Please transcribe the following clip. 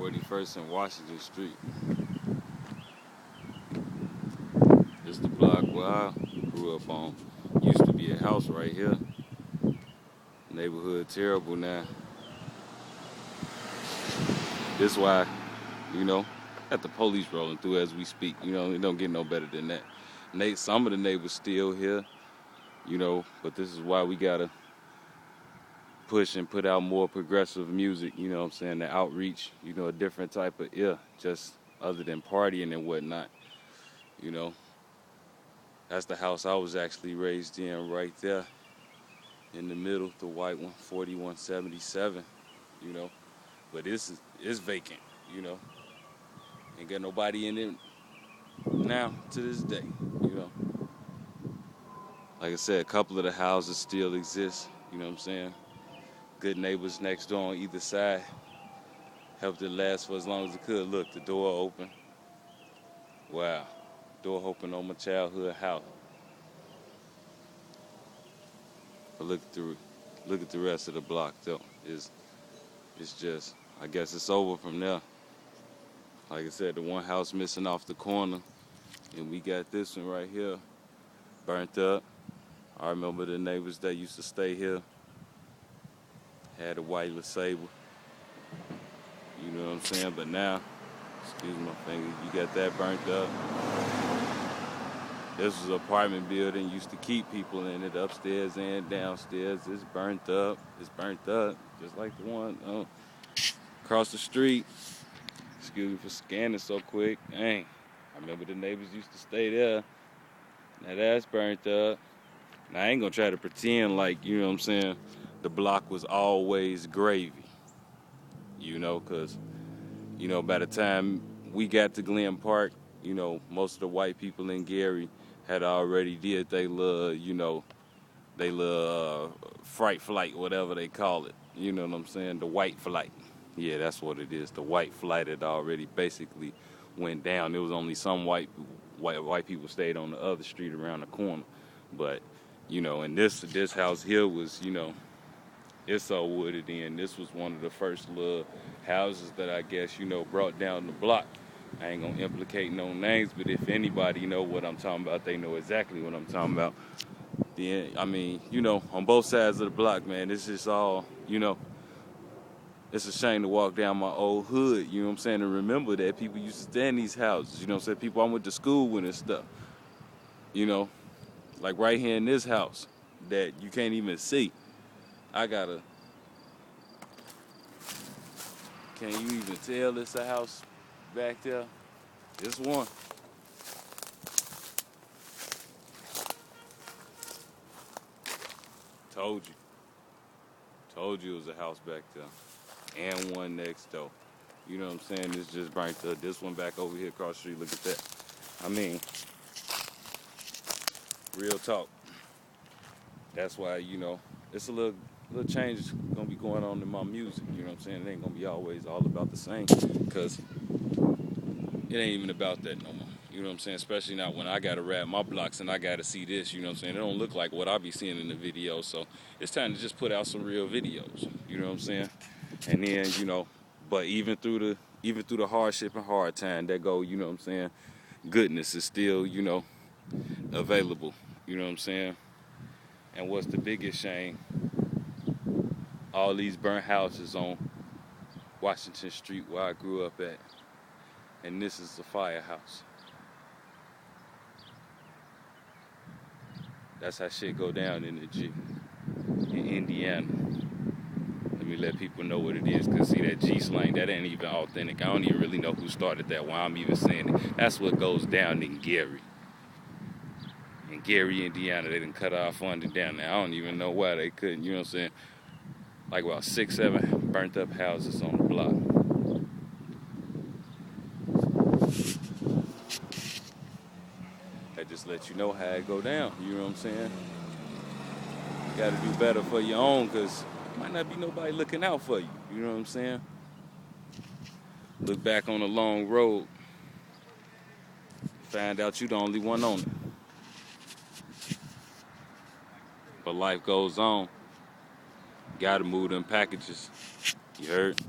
41st and Washington Street. This the block where I grew up on. Used to be a house right here. Neighborhood terrible now. This why, got the police rolling through as we speak. It don't get no better than that. Some of the neighbors still here, but this is why we gotta push and put out more progressive music, the outreach, a different type of just other than partying and whatnot, That's the house I was actually raised in right there in the middle, the white one, 4177, But it's vacant, Ain't got nobody in it now to this day, Like I said, a couple of the houses still exist, Good neighbors next door on either side. Helped it last for as long as it could. Look, the door open. Wow. Door open on my childhood house. But look at the rest of the block though. It's just, I guess it's over from there. Like I said, the one house missing off the corner. And we got this one right here. Burnt up. I remember the neighbors that used to stay here. Had a white LeSabre. You know what I'm saying? But now, excuse my finger, you got that burnt up. This was an apartment building, used to keep people in it upstairs and downstairs. It's burnt up, just like the one across the street. Excuse me for scanning so quick. Dang, I remember the neighbors used to stay there. Now that's burnt up. Now I ain't gonna try to pretend like, the block was always gravy. Cause, by the time we got to Glen Park, most of the white people in Gary had already did they little, fright flight, whatever they call it. You know what I'm saying? The white flight. Yeah, that's what it is. The white flight had already basically went down. There was only some white people stayed on the other street around the corner. But, and this house here was, it's so wooded in. This was one of the first little houses that I guess, brought down the block. I ain't gonna implicate no names, but if anybody know what I'm talking about, they know exactly what I'm talking about. Then, on both sides of the block, man, it's just all, it's a shame to walk down my old hood, and remember that people used to stay in these houses, people I went to school with and stuff, like right here in this house that you can't even see. Can you even tell it's a house back there? This one. Told you it was a house back there. And one next door. You know what I'm saying? It's just burnt up. This one back over here across the street, look at that. I mean, real talk. That's why, it's a little change gonna be going on in my music, you know what I'm saying? It ain't gonna be always all about the same, because it ain't even about that no more, you know what I'm saying? Especially now when I gotta rap my blocks and I gotta see this, you know what I'm saying? It don't look like what I be seeing in the video, so it's time to just put out some real videos, you know what I'm saying? And then, but even through the hardship and hard time, that go, you know what I'm saying? Goodness is still, available, you know what I'm saying? And what's the biggest shame? All these burnt houses on Washington Street where I grew up at. And this is the firehouse. That's how shit go down in the G. In Indiana. Let me let people know what it is. Because see, that G slang, that ain't even authentic. I don't even really know who started that, why I'm even saying it. That's what goes down in Gary. In Gary, Indiana, they done cut our funding down there. I don't even know why they couldn't, you know what I'm saying? Like about 6, 7 burnt up houses on the block. That just let you know how it go down, you know what I'm saying? You gotta do better for your own, because might not be nobody looking out for you, you know what I'm saying? Look back on a long road, find out you the only one on it. But life goes on. Gotta move them packages. You heard?